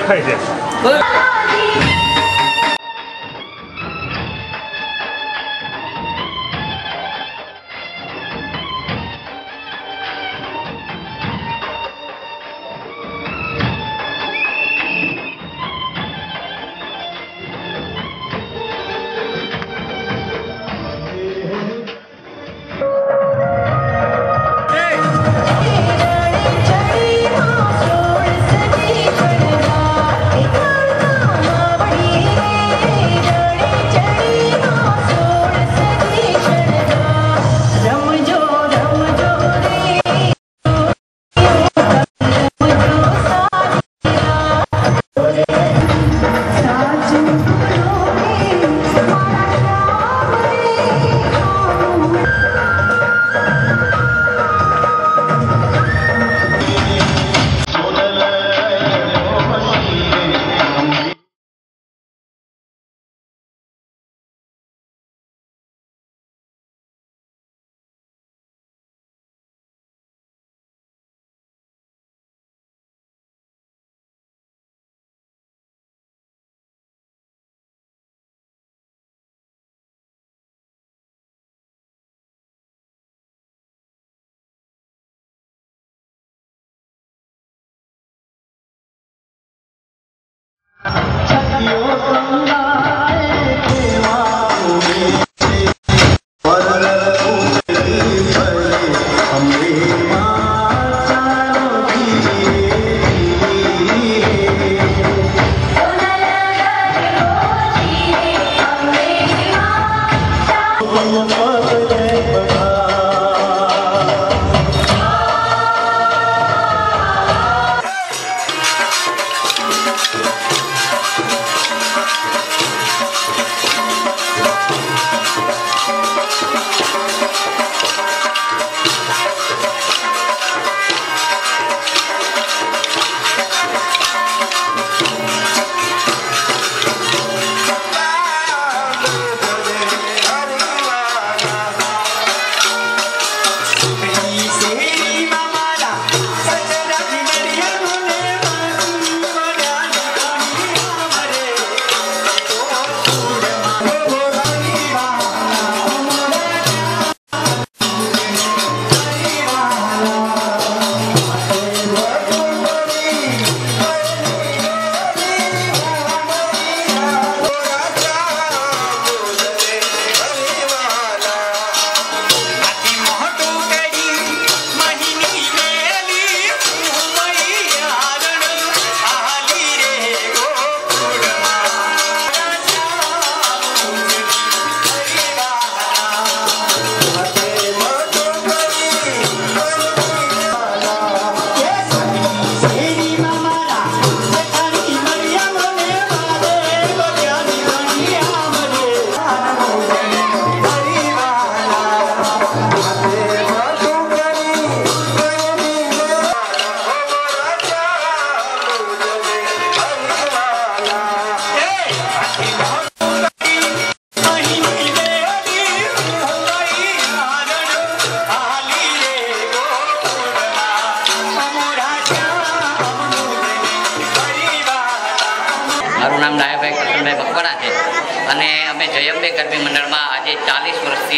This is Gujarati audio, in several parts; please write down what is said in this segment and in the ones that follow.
દેખાય છે.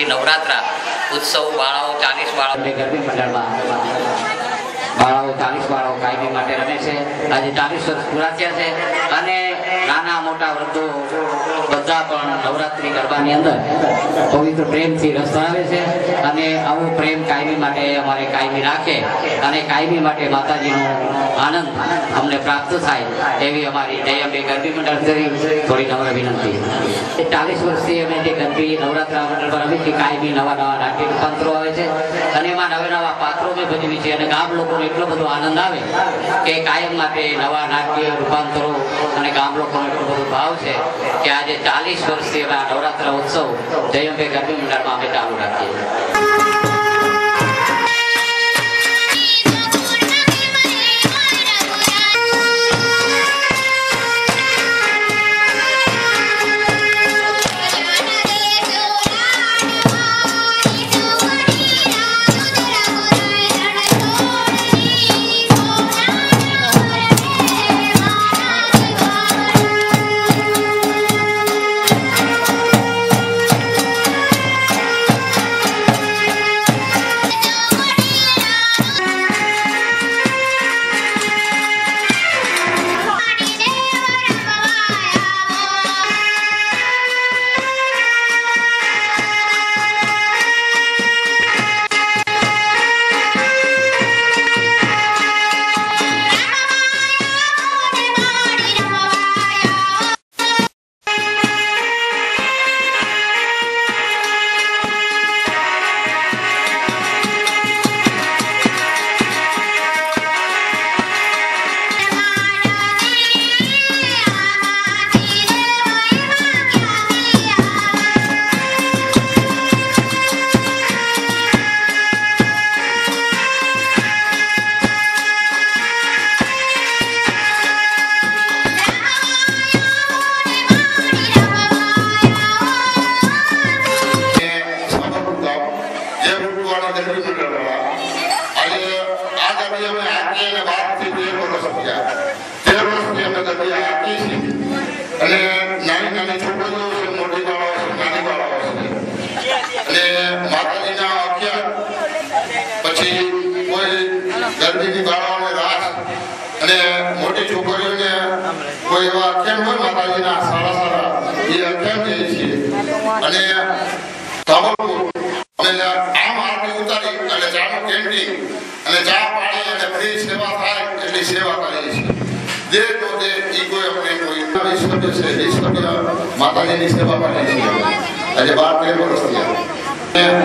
नवरात्रा उत्सव बाळाओ 40 बाळाओ गरबी मंडळમાં બાળાઓ 40 બાળાઓ કાયમી માટે રમે છે. આજે 40 વર્ષ પૂરા થયા છે અને નાના મોટા વૃદ્ધો બધા પણ નવરાત્રી ગરબાની અંદર પવિત્ર પ્રેમથી રસ ધરાવે છે અને આવો પ્રેમ કાયમી માટે અમારે કાયમી રાખે અને કાયમી માટે માતાજીનો આનંદ અમને પ્રાપ્ત થાય એવી અમારી જયંબે ગરબી મંડળ તરફથી થોડી નમ્ર વિનંતી. 40 વર્ષથી અમે જે ગરબી નવરાત્રા મંડળમાં રમી છે કાયમી નવા નવા નાટ્ય રૂપાંતરો આવે છે અને એમાં નવા નવા પાત્રો મેં ભજવી છે અને ગામ લોકોને એટલો બધો આનંદ આવે કે કાયમ માટે નવા નાટ્ય રૂપાંતરો અને ગામ લોકોનો એટલો બધો ભાવ છે કે આજે 40 વર્ષથી અમે આ નવરાત્રા ઉત્સવ જયંબે ગરબી મંડળમાં અમે ચાલુ રાખીએ. માતાજીની સેવા કરીએ છીએ. આજે 12-13 વર્ષ થયા.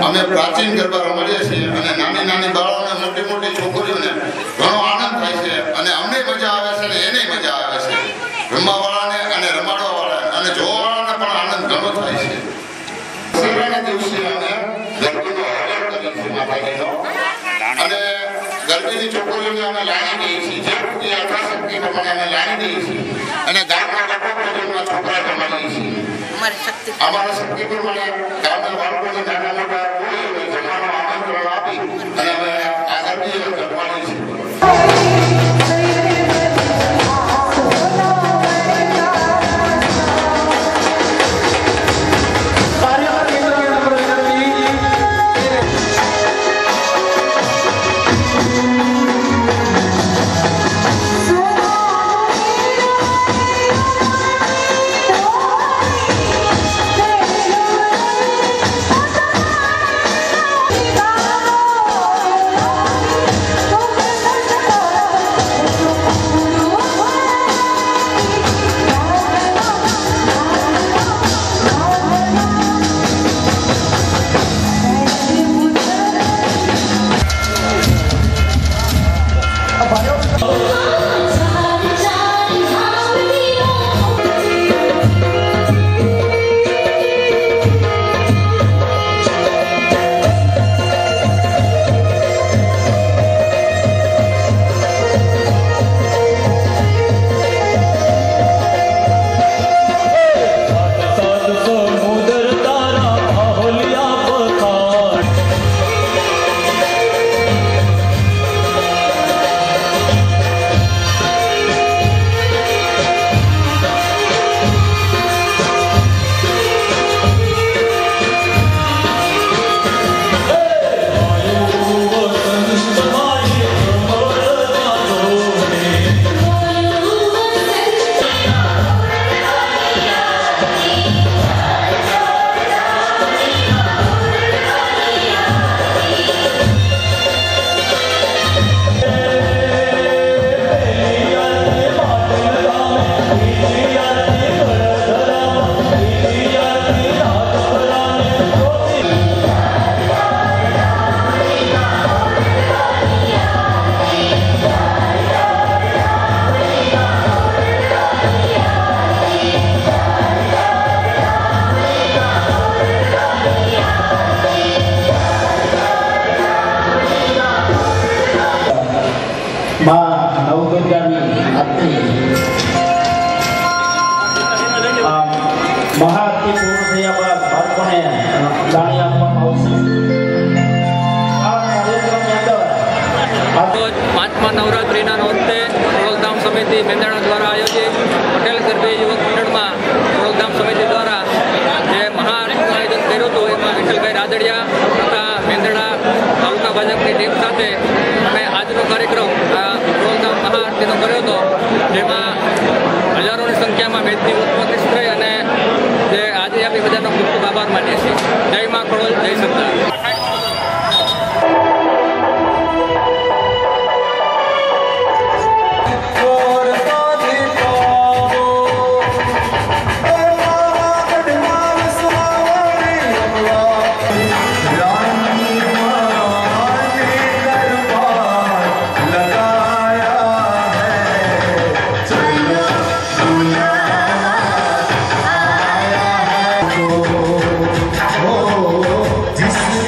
અમે પ્રાચીન ગરબા રમીએ છીએ અને નાની નાની બાળાઓને મોટી મોટી છોકરીઓને ઘણો આનંદ થાય છે અને અમને મજા આવે છે અને એને મજા આવે છે. રમવાવાળાને અને રમાડવાવાળાને અને જોવાવાળાને પણ આનંદ ઘણો થાય છે. દશેરાના દિવસે અમે ગરબીનો આયોજન કરીએ છીએ માતાજીનો અને ગરબીની છોકરીઓને અમે લાવી દઈએ છીએ. જે પૂરી યથાશક્તિ પ્રમાણે અમે લાવી દઈએ છીએ અને ગામના ગરબા છોકરા જમાડીએ છીએ. અમારા શક્તિ પ્રમાણે ગામના બાળકોને નાના મોટા જમવાનું આમંત્રણ આપી અને અમે આગળની જમવાની છીએ. મહાઆરતી પૂર્ણ થયા બાદ બાળકોને દાણી આપવામાં આવશે. આ કાર્યક્રમની અંદર પાંચમા નવરાત્રિના નોરતે ખોડલધામ સમિતિ મેંદરડા દ્વારા આયોજિત પટેલ ગરબી યુવક મંડળમાં ખોડલધામ સમિતિ દ્વારા જે મહાઆરતીનું આયોજન કર્યું હતું એમાં વિઠ્ઠલભાઈ રાદડિયા તથા મેંદરડા તાલુકા ભાજપની ટીમ સાથે અમે આજનો કાર્યક્રમ ખોડલધામ મહાઆરતીનો કર્યો હતો, જેમાં હજારોની સંખ્યામાં મેદની ઉપસ્થિત થઈ અને જે આજે આપણી બધાનો ખૂબ ખૂબ આભાર માનીએ છીએ. જય મા ખોડલ, જય સરદાર. जिस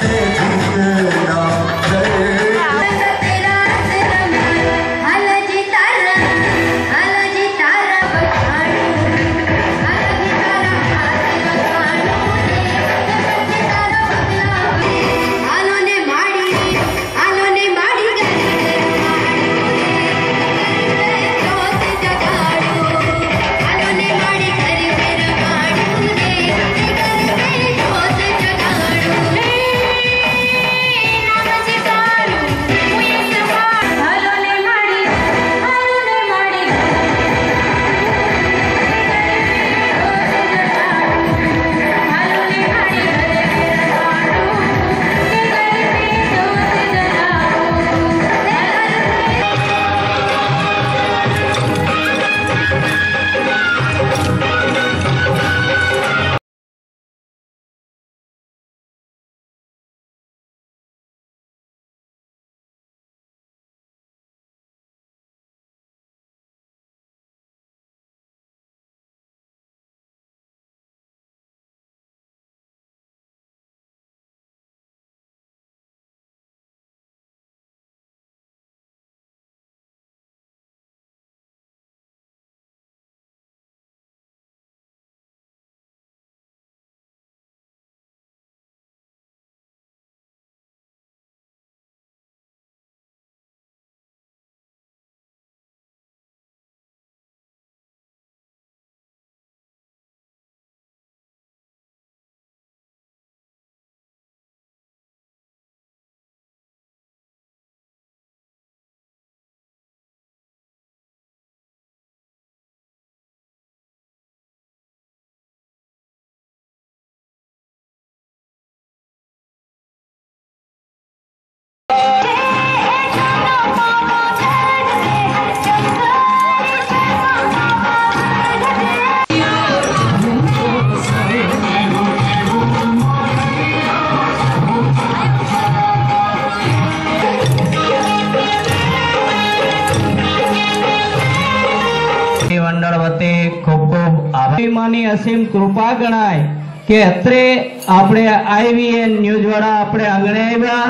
માની અસીમ કૃપા ગણાય કે અત્રે આપણે IVN ન્યૂઝ વાળા આપણે આંગણે આવ્યા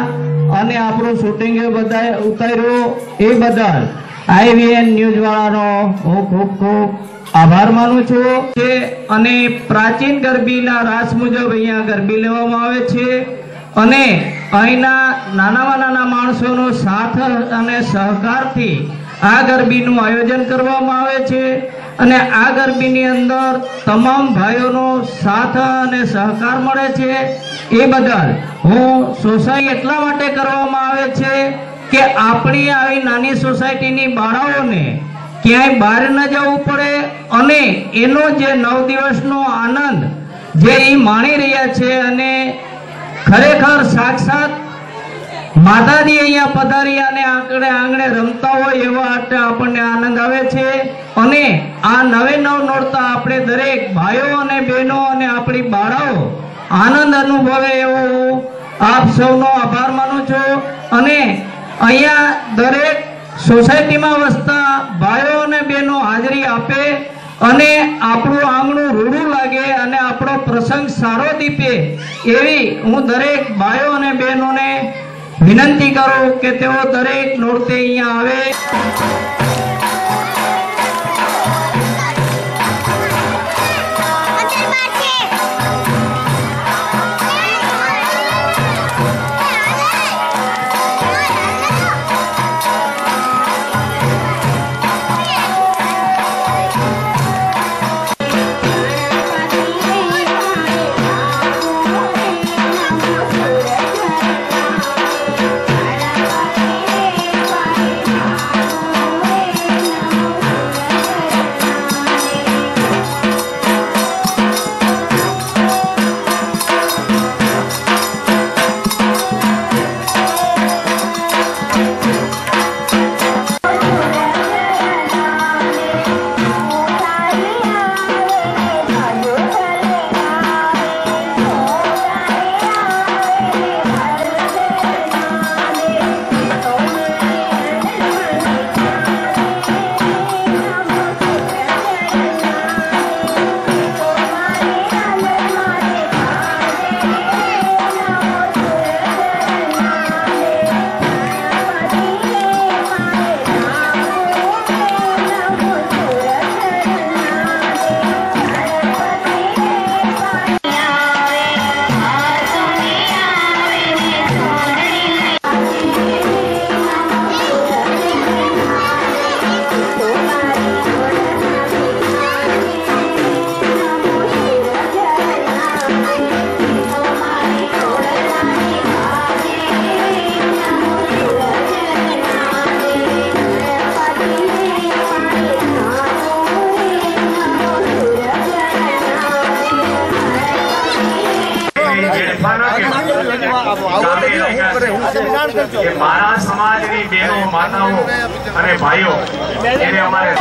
અને આપણું શૂટિંગ બધા ઉતાર્યું એ બદલ IVN ન્યૂઝ વાળાનો હું ખૂબ ખૂબ આભાર માનું છું કે અને પ્રાચીન ગરબીના રાસ મુજબ અહીંયા ગરબી લેવામાં આવે છે અને અહીંના નાના માણસોનો સાથ અને સહકારથી આ ગરબીનું આયોજન કરવામાં આવે છે અને આ ગરબીની અંદર તમામ ભાઈઓનો સાથ અને સહકાર મળે છે એ બદલ હું સોસાયટી એટલા માટે કરવામાં આવે છે કે આપણી આવી નાની સોસાયટીની બાળાઓને ક્યાંય બહાર ન જવું પડે અને એનો જે 9 દિવસનો આનંદ જે એ માણી રહ્યા છે અને ખરેખર સાક્ષાત માતાજી અહીંયા પધારી અને આંગણે રમતા હોય એવા આપણને આનંદ આવે છે અને આ 9 નોરતા આપણે દરેક ભાઈઓ અને બહેનો અને આપણી બાળાઓ આનંદ અનુભવે એવો આપ સૌનો આભાર માનું છું અને અહીંયા દરેક સોસાયટીમાં વસતા ભાઈઓ અને બહેનો હાજરી આપે અને આપણું આંગણું રૂડું લાગે અને આપણો પ્રસંગ સારો દીપે એવી હું દરેક ભાઈઓ અને બહેનોને વિનંતી કરું કે તેઓ દરેક નોરતે અહીંયા આવે. મારા સમાજની બહેનો માતાઓ અને ભાઈઓ એને અમારે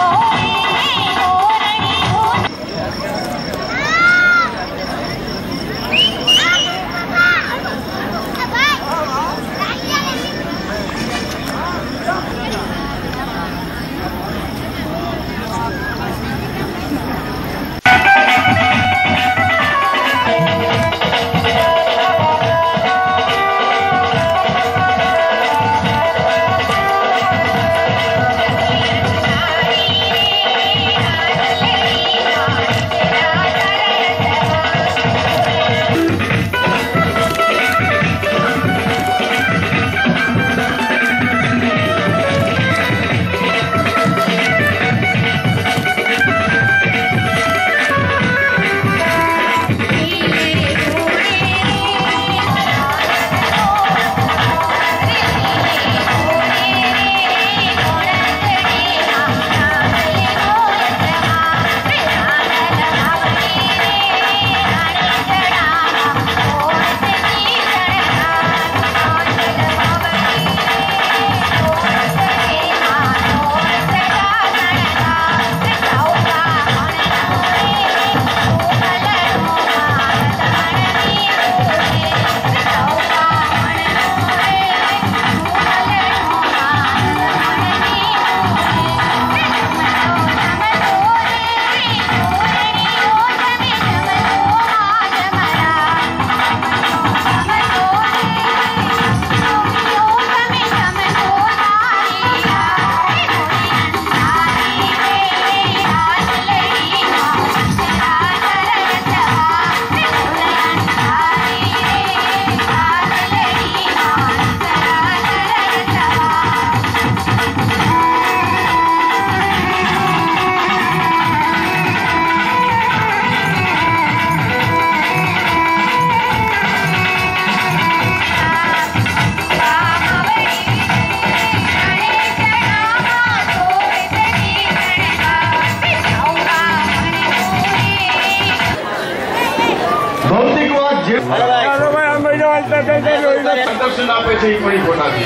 પ્રદર્શન આપે છે એ પણ ખોટા છે.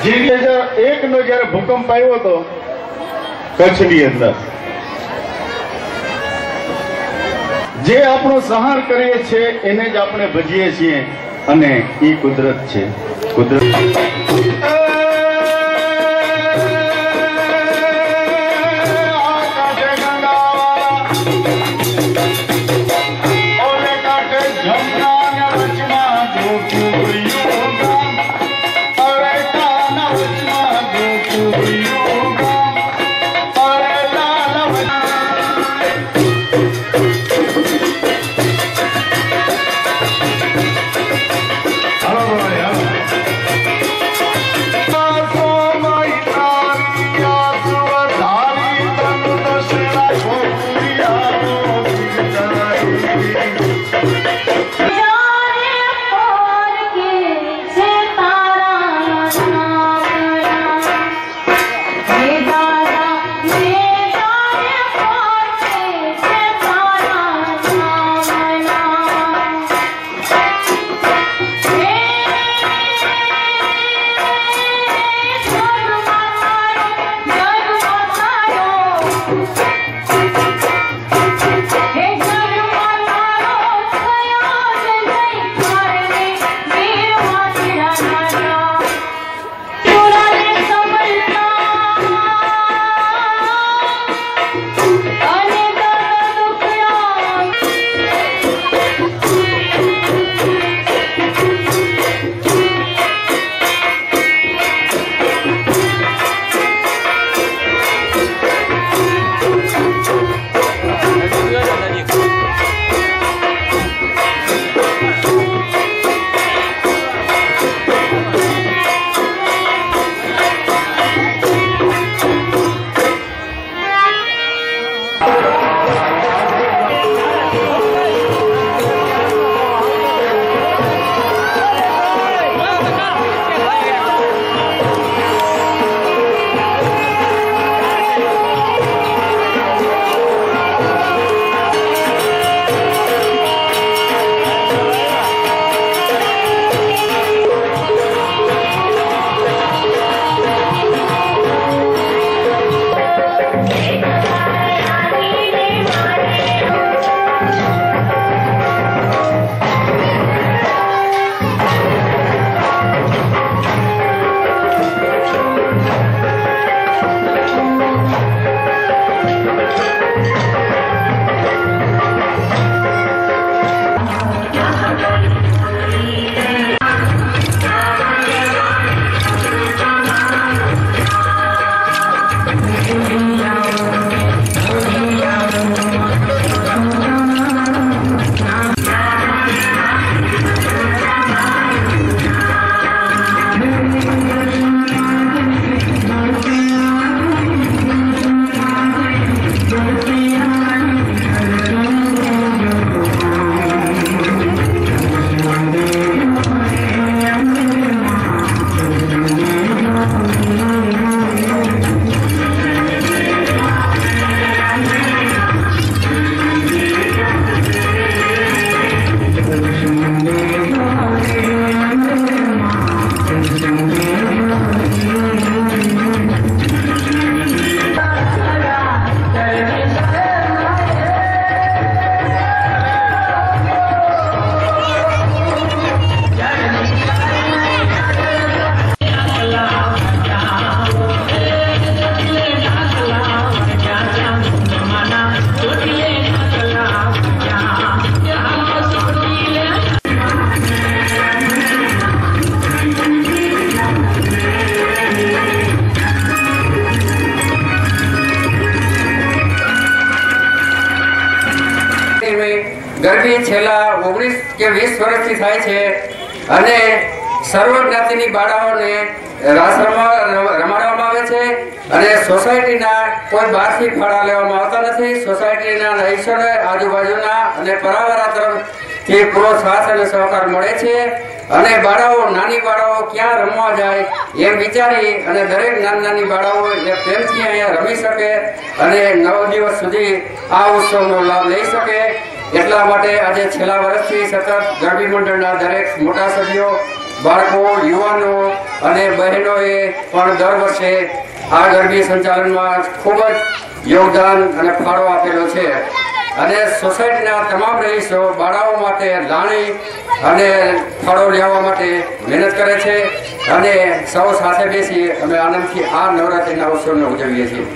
જે 2001 નો જયારે ભૂકંપ આવ્યો હતો કચ્છની અંદર, જે આપણો સહાર કરીએ છીએ એને જ આપણે ભજીએ છીએ અને એ કુદરત છે. કુદરત ગરબી છેલ્લા 19 કે 20 વર્ષથી થાય છે અને સર્વ જ્ઞાતિની બાળાઓને રાસ રમાડવામાં આવે છે અને સોસાયટીના કોઈ બહારથી ફાળા લેવામાં આવતા નથી. સોસાયટીના રહીશોને આજુબાજુના અને પરાવરા તરફથી પૂરો સાથ અને સહકાર મળે છે અને બાળાઓ નાની બાળાઓ ક્યાં રમવા જાય એમ વિચારી અને દરેક નાની બાળાઓ પ્રેમથી અહીંયા રમી શકે અને 9 દિવસ સુધી આ ઉત્સવનો લાભ લઈ શકે એટલા માટે આજે છેલ્લા વર્ષથી સતત ગરબી મંડળના દરેક મોટા સભ્યો, બાળકો, યુવાનો અને બહેનોએ પણ દર વર્ષે આ ગરબી સંચાલનમાં ખૂબ જ યોગદાન અને ફાળો આપેલો છે અને સોસાયટીના તમામ રહીશો બાળાઓ માટે લાણી અને ફળો લેવા માટે મહેનત કરે છે અને સૌ સાથે બેસી અમે આનંદથી આ નવરાત્રિના ઉત્સવને ઉજવીએ છીએ.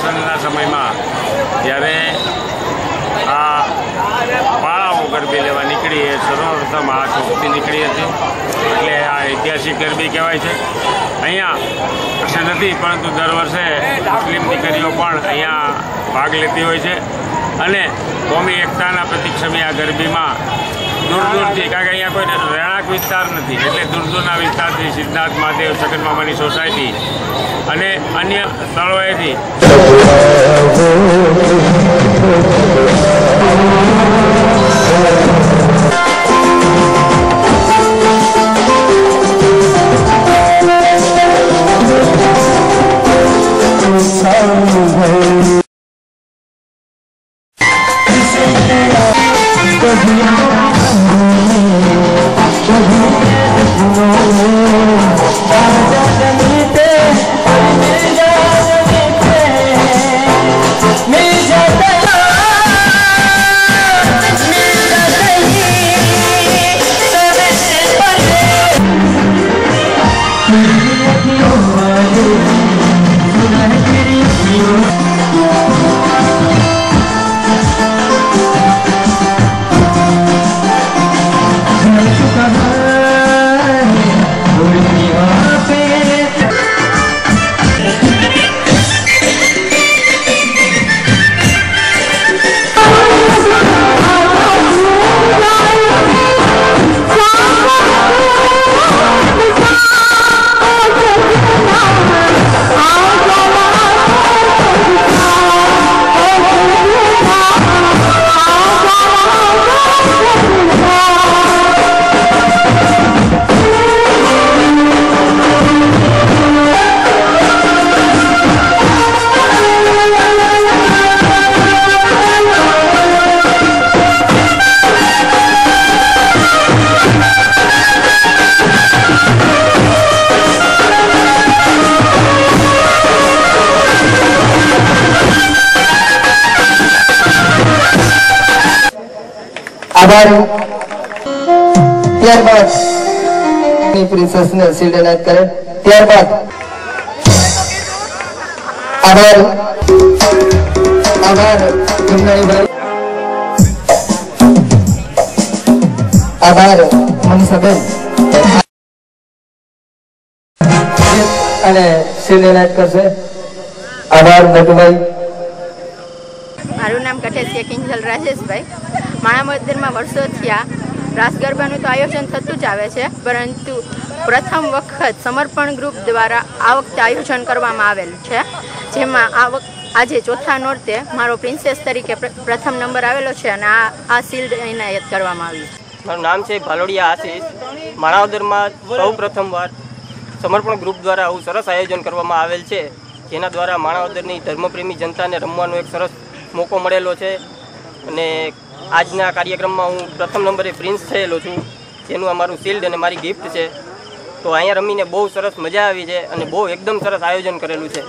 શાસનના સમયમાં જ્યારે આ બાળાઓ ગરબી લેવા નીકળી એ સર્વપ્રથમ આ ચોકથી નીકળી હતી, એટલે આ ઐતિહાસિક ગરબી કહેવાય છે. અહીંયા વર્ષે નથી પરંતુ દર વર્ષે મુસ્લિમ દીકરીઓ પણ અહીંયા ભાગ લેતી હોય છે અને કોમી એકતાના પ્રતિક સમયે આ ગરબીમાં દૂર દૂરથી, કારણ કે અહીંયા કોઈ રહેણાંક વિસ્તાર નથી, એટલે દૂર દૂરના વિસ્તારથી સિદ્ધાર્થ મહાદેવ સગનમામાની સોસાયટી અને અન્ય સ્થળોએથી आभार. ત્યારબાદ પ્રિન્સેસને શિલ્ડ એનાયત કરે. ત્યારબાદ આભાર જમનાણીભાઈ, આભાર મનીષાબેન અને શિલ્ડ એનાયત કરશે. આભાર નટુભાઈ. મારું નામ કઠેસ કે કિંજલ રાજેશભાઈ. માણાવદરમાં વર્ષો થયા રાસ ગરબાનું તો આયોજન થતું જ આવે છે, પરંતુ પ્રથમ વખત સમર્પણ ગ્રુપ દ્વારા આ વખતે આયોજન કરવામાં આવેલું છે, જેમાં આજે ચોથા નોરતે મારો પ્રિન્સેસ તરીકે પ્રથમ નંબર આવેલો છે અને આ શિલ્ડ એનાયત કરવામાં આવ્યું છે. મારું નામ છે ભાલોડિયા આશીષ. માણાવદરમાં સૌ પ્રથમવાર સમર્પણ ગ્રુપ દ્વારા આવું સરસ આયોજન કરવામાં આવેલ છે, જેના દ્વારા માણાવદરની ધર્મપ્રેમી જનતાને રમવાનો એક સરસ મોકો મળેલો છે અને આજના કાર્યક્રમમાં હું પ્રથમ નંબરે પ્રિન્સ થયેલો છું, જેનું અમારું શિલ્ડ અને મારી ગિફ્ટ છે. તો અહીંયા રમીને બહુ સરસ મજા આવી છે અને બહુ એકદમ સરસ આયોજન કરેલું છે.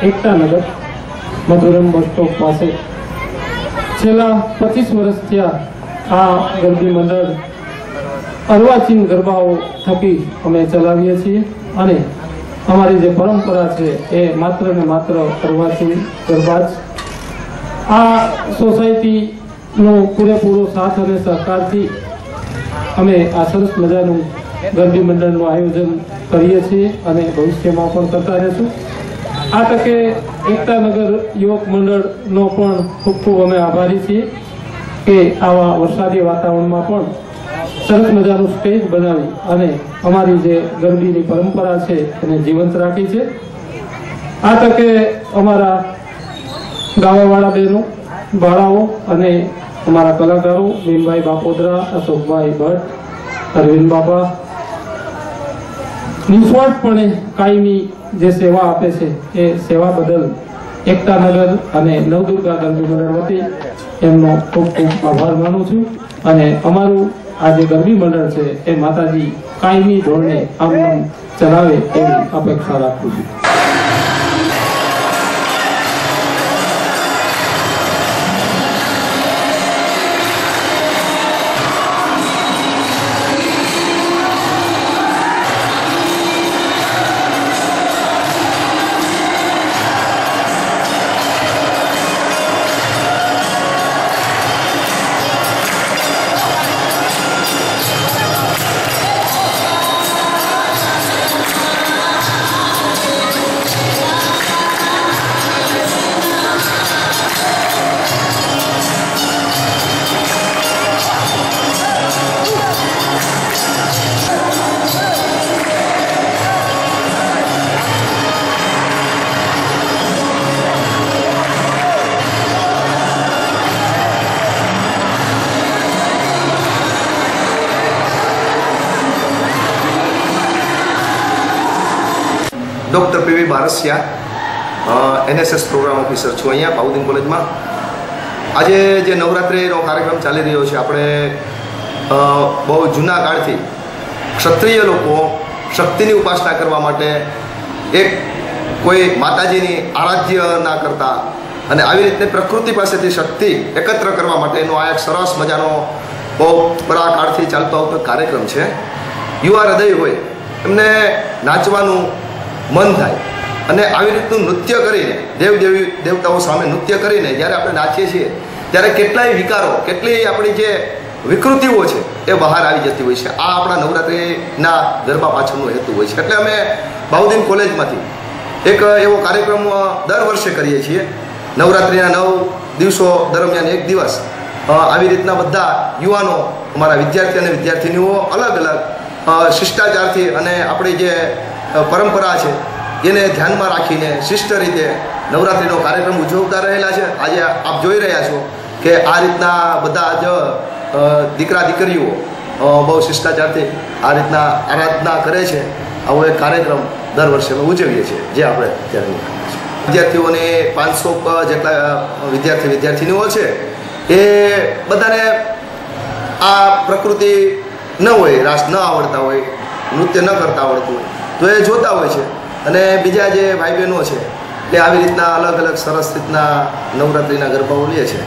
એકતા નગર મધુરમ બસ સ્ટોપ પાસે છેલ્લા 25 વર્ષ થયા આ ગરબી મંડળ અર્વાચીન ગરબાઓ થકી અમે ચલાવીએ છીએ અને અમારી જે પરંપરા છે એ માત્ર ને માત્ર અર્વાચીન ગરબા જ. આ સોસાયટીનો પૂરેપૂરો સાથ અને સહકારથી અમે આ સરસ મજાનું ગરબી મંડળનું આયોજન કરીએ છીએ અને ભવિષ્યમાં પણ કરતા રહેશું. આ તકે એકતાનગર યુવક મંડળનો પણ ખૂબ ખૂબ અમે આભારી છીએ કે આવા વરસાદી વાતાવરણમાં પણ સરસ મજાનું સ્ટેજ બનાવી અને અમારી જે ગરબીની પરંપરા છે એને જીવંત રાખી છે. આ તકે અમારા ગાવાવાળા બહેનો, બાળાઓ અને અમારા કલાકારો ભીમભાઈ બાપોદરા, અશોકભાઈ ભટ્ટ, અરવિંદ બાપા નિસ્વાર્થપણે કાયમી જે સેવા આપે છે એ સેવા બદલ એકતાનગર અને નવદુર્ગા ગરબી મંડળ વતી એમનો ખૂબ ખૂબ આભાર માનું છું અને અમારું આ જે ગરબી મંડળ છે એ માતાજી કાયમી ધોરણે આમ ચલાવે એવી અપેક્ષા રાખું છું. Doctor PV Barasiya, NSS program officer છું અહીંયા બાઉદીન કોલેજમાં. આજે જે નવરાત્રિનો કાર્યક્રમ ચાલી રહ્યો છે, આપણે બહુ જૂના કાળથી ક્ષત્રિય લોકો શક્તિની ઉપાસના કરવા માટે એક કોઈ માતાજીની આરાધ્ય ના કરતા અને આવી રીતે પ્રકૃતિ પાસેથી શક્તિ એકત્ર કરવા માટેનો આ એક સરસ મજાનો બહુ પરાકાળથી ચાલતો આવતો કાર્યક્રમ છે. યુવા હૃદય હોય એમને નાચવાનું મન થાય અને આવી રીતનું નૃત્ય કરીને દેવતાઓ સામે નૃત્ય કરીને જ્યારે આપણે નાચીએ છીએ ત્યારે કેટલાય વિકારો, કેટલી આપણી જે વિકૃતિઓ છે એ બહાર આવી જતી હોય છે. આ આપણા નવરાત્રિના ગરબા પાછળનો હેતુ હોય છે. એટલે અમે બાઉદીન કોલેજમાંથી એક એવો કાર્યક્રમ દર વર્ષે કરીએ છીએ. નવરાત્રિના 9 દિવસો દરમિયાન એક દિવસ આવી રીતના બધા યુવાનો, અમારા વિદ્યાર્થી અને વિદ્યાર્થીનીઓ અલગ અલગ શિષ્ટાચારથી અને આપણી જે પરંપરા છે એને ધ્યાનમાં રાખીને શિષ્ટ રીતે નવરાત્રિનો કાર્યક્રમ ઉજવતા રહેલા છે. આજે આપ જોઈ રહ્યા છો કે આ રીતના બધા જ દીકરા દીકરીઓ બહુ શિષ્ટાચારથી આ રીતના આરાધના કરે છે. આવો એક કાર્યક્રમ દર વર્ષે અમે ઉજવીએ છીએ, જે આપણે અત્યારે વિદ્યાર્થીઓને 500 જેટલા વિદ્યાર્થીનીઓ છે એ બધાને આ પ્રકૃતિ ન હોય, રાસ ન આવડતા હોય, નૃત્ય ન કરતા આવડતું હોય તો એ જોતા હોય છે અને બીજા જે ભાઈ બહેનો છે એ આવી રીતના અલગ અલગ સરસ રીતના નવરાત્રિના ગરબાઓ લે છે.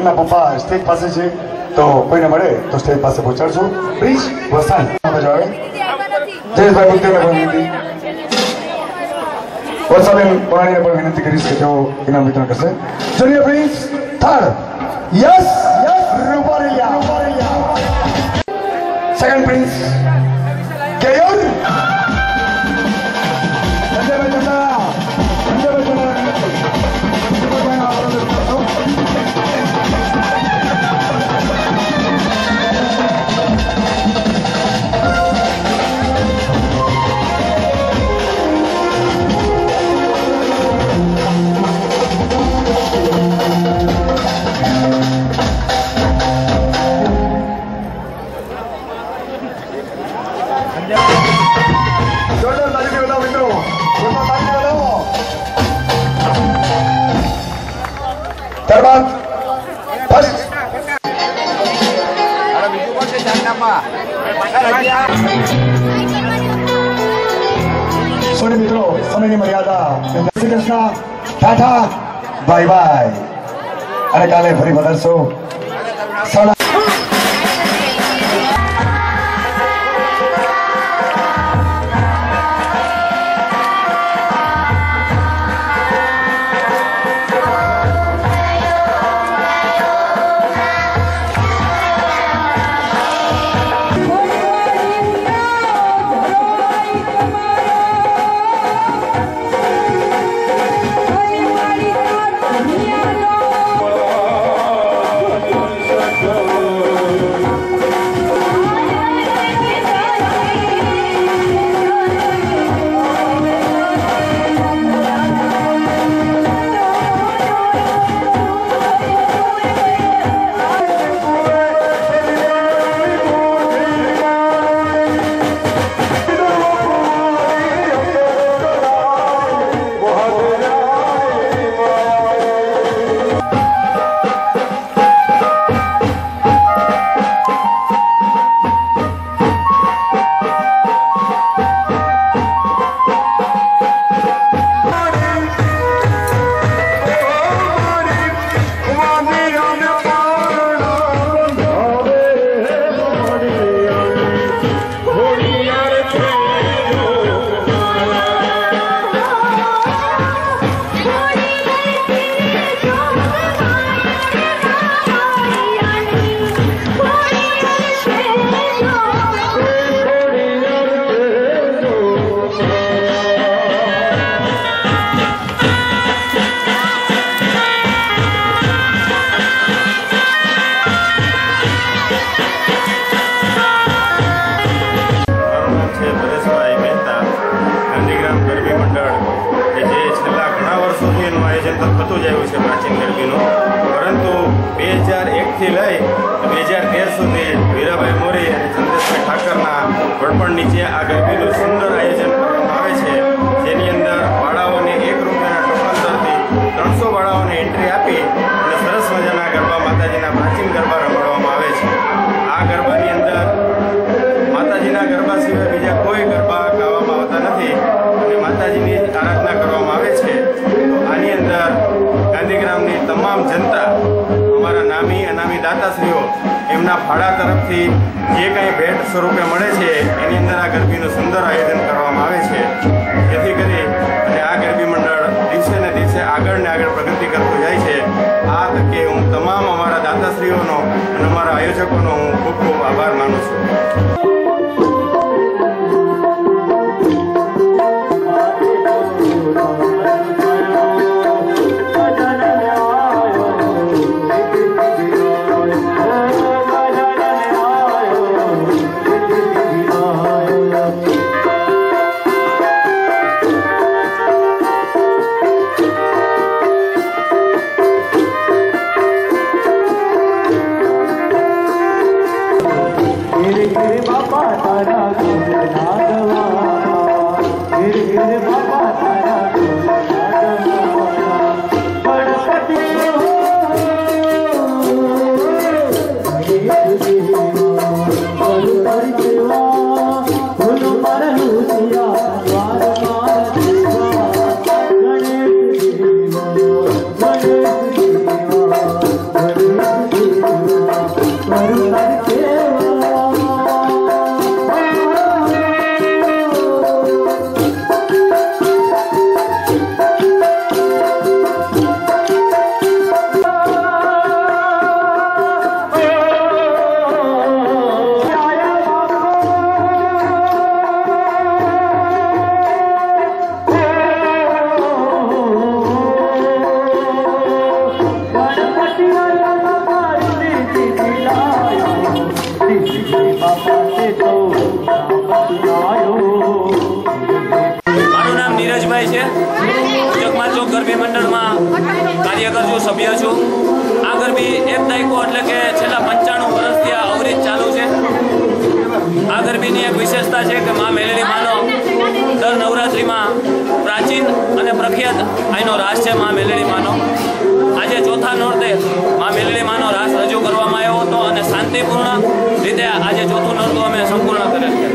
એમના પપ્પા સ્ટેજ પાસે છે, તો કોઈને મળે તો સ્ટેજ પાસે પહોંચાડશું. પ્લીઝ વસાણ આવે જયેશભાઈ બુદ્ધેવને પણ વિનંતી, વર્ષાબેન પુરાણીને પણ વિનંતી કરીશ કે તેઓ ઇનામ વિતરણ કરશે. Junior prince third yes Rupareliya, second prince Keyur ત્યારબાદ ફર્સ્ટ સોની મિત્રો, સમયની મર્યાદા. શ્રી કૃષ્ણ, ટાટા, બાય બાય, અને કાલે ફરી મળશો. થતું જ આવ્યું છે પ્રાચીન ગરબીનું, પરંતુ 2001થી લઈ 2013 સુધી વીરાભાઈ મોરી અને ચંદ્રેશભાઈ ઠાકરના વડપણ નીચે આ ગરબીનું સુંદર આયોજન કરવામાં આવે છે, જેની અંદર બાળાઓને ₹1 ટોકનથી 300 બાળાઓને એન્ટ્રી આપી અને સરસ મજાના ગરબા માતાજીના પ્રાચીન ગરબા રમાડવામાં આવે છે. આ ગરબાની અંદર માતાજીના ગરબા સિવાય બીજા કોઈ ગરબા ગાવામાં આવતા નથી અને માતાજીની આરાધના કરવામાં આવે છે. આની અંદર ગાંધીગ્રામની તમામ જનતા, અમારા નામી અનામી દાતાશ્રીઓ એમના ફાળા તરફથી જે કંઈ ભેટ સ્વરૂપે મળે છે એની અંદર આ ગરબીનું સુંદર આયોજન કરવામાં આવે છે, જેથી કરી અને આ ગરબી મંડળ દિવસે ને દિવસે આગળ ને આગળ પ્રગતિ કરતું જાય છે. આ તકે હું તમામ અમારા દાતાશ્રીઓનો અને અમારા આયોજકોનો હું ખૂબ ખૂબ આભાર માનું છું. बापा तारा નલિનભાઈ છે, ચકમાચોક ગરબી મંડળમાં કાર્યકર છું, સભ્ય છું। આ ગરબી એક દાયકો એટલે કે છેલ્લા 95 વર્ષથી આ અવરિત ચાલુ છે। આ ગરબીની એક વિશેષતા છે કે મા મેલડી માનો દર નવરાત્રિમાં પ્રાચીન અને પ્રખ્યાત અહીંનો રાસ છે મા મેલડી માનો। આજે ચોથા નોરતે મા મેલડી માનો રાસ રજૂ કરવામાં આવ્યો હતો અને શાંતિપૂર્ણ રીતે આજે ચોથું નોરતું અમે સંપૂર્ણ કરેલ છે।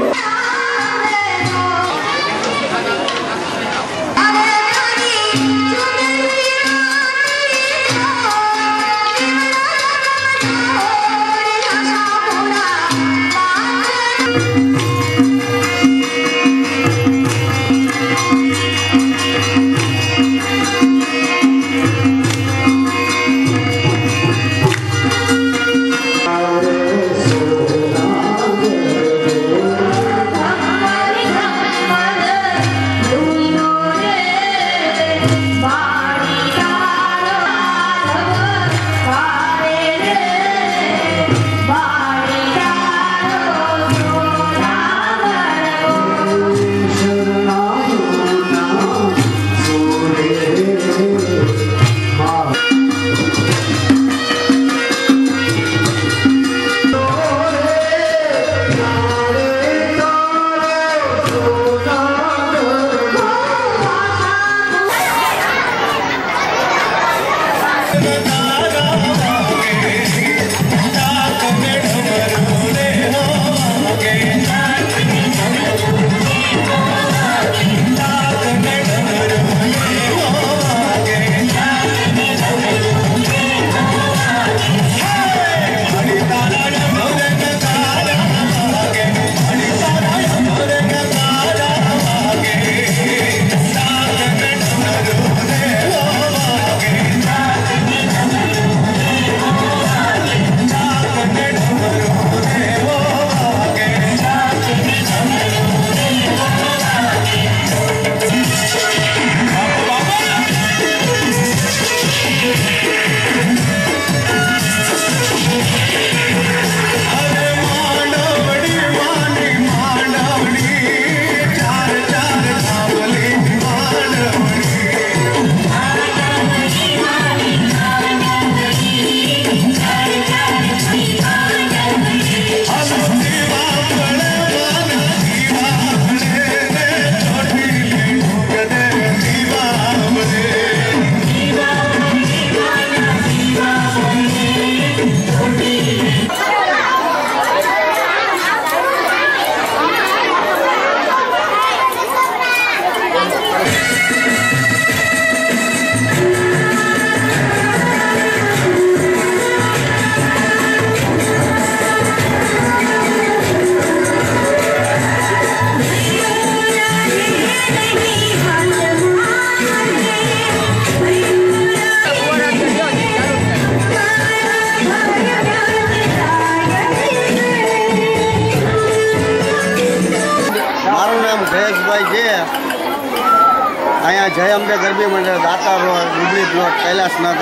અહીંયા જય અંબે ગરબી મંડળ દાતા રોડ ડુબળી પ્લોટ કૈલાસનગર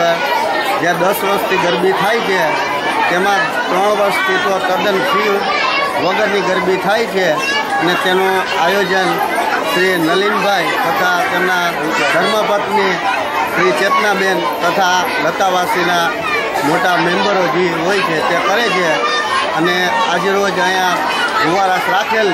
જ્યાં 10 વર્ષથી ગરબી થાય છે તેમાં 3 વર્ષથી તો તદ્દન ફી વગરની ગરબી થાય છે અને તેનું આયોજન શ્રી નલિનભાઈ તથા તેમના ધર્મપત્ની શ્રી ચેતનાબેન તથા લતાવાસીના મોટા મેમ્બરો જે હોય છે તે કરે છે અને આજે રોજ અહીંયા ગુવારાસ રાખેલ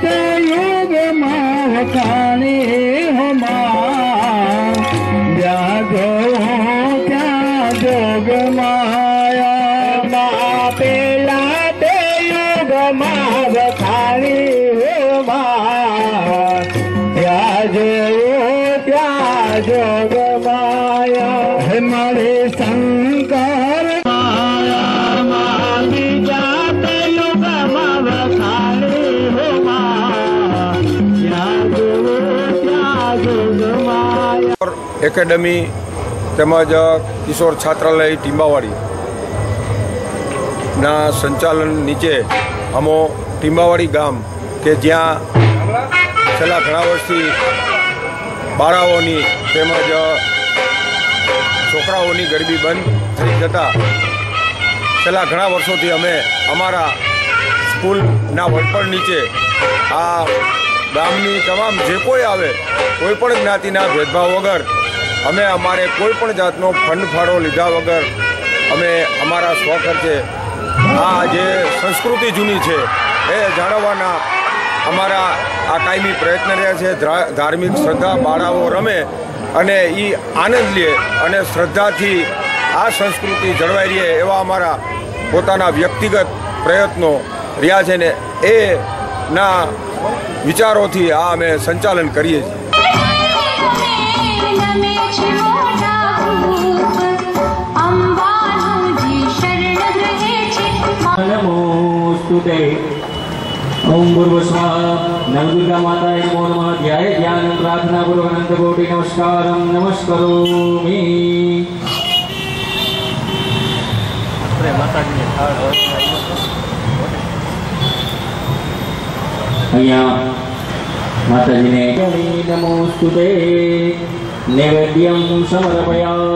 તે યુગમાં વખાણી હો માં, જ્યાં જોઉં ત્યાં જોગ માયા માં, પેલા તે યુગમાં વખાણી હો માં, ત્યાં જોઉં ત્યાં જોગ માયા. હે મારે શંકર માયા માં, બીજા તે યુગમાં વખાણી હો માં, ત્યાં જોઉં ત્યાં જોગ માયા. એકેડમી તેમજ કિશોર છાત્રાલય ટીંબાવાડી ના સંચાલન નીચે અમો ટીંબાવાડી ગામ કે જ્યાં છેલ્લા ઘણા વર્ષથી બાળાઓની તેમજ છોકરાઓની ગરબી બંધ થઈ જતા છેલ્લા ઘણા વર્ષોથી અમે અમારા સ્કૂલના વડપણ નીચે આ ગામની તમામ જે કોઈ આવે કોઈ પણ જ્ઞાતિના ભેદભાવ વગર અમે અમારે કોઈ પણ જાતનો ફંડ ફાળો લીધા વગર અમે અમારા સ્વખર્ચે આ જે સંસ્કૃતિ જૂની છે એ જાળવવાના અમારા આ કાયમી પ્રયત્ન રહ્યા છે. ધાર્મિક શ્રદ્ધા બાળાઓ રમે અને એ આનંદ લે અને શ્રદ્ધાથી આ સંસ્કૃતિ જળવાઈ રહે એવા અમારા પોતાના વ્યક્તિગત પ્રયત્નો રહ્યા છે ને એના વિચારોથી આ અમે સંચાલન કરીએ છીએ. નમોસ્તુતે. ઓમ ભૂર્ભુવઃ નવદુર્ગા માતાય નમો નમઃ. ધ્યાય ધ્યાન પ્રાર્થના પૂર્વક અનંત કોટિ નમસ્કારમ નમસ્કરોમિ. અહીંયા માતાજીને નમોસ્તુતે નૈવેદ્યમ સમર્પયામિ.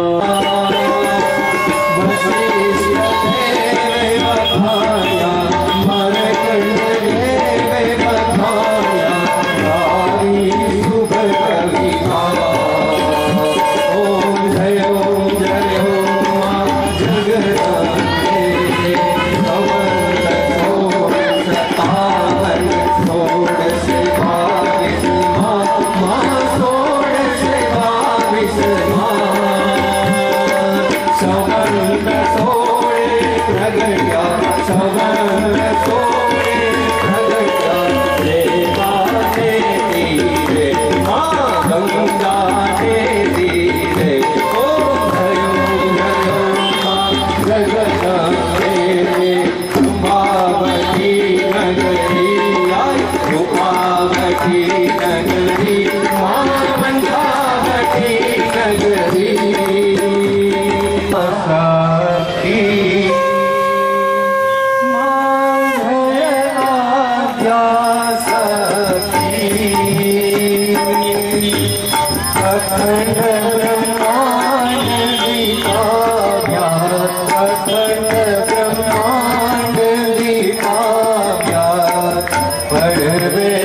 Padre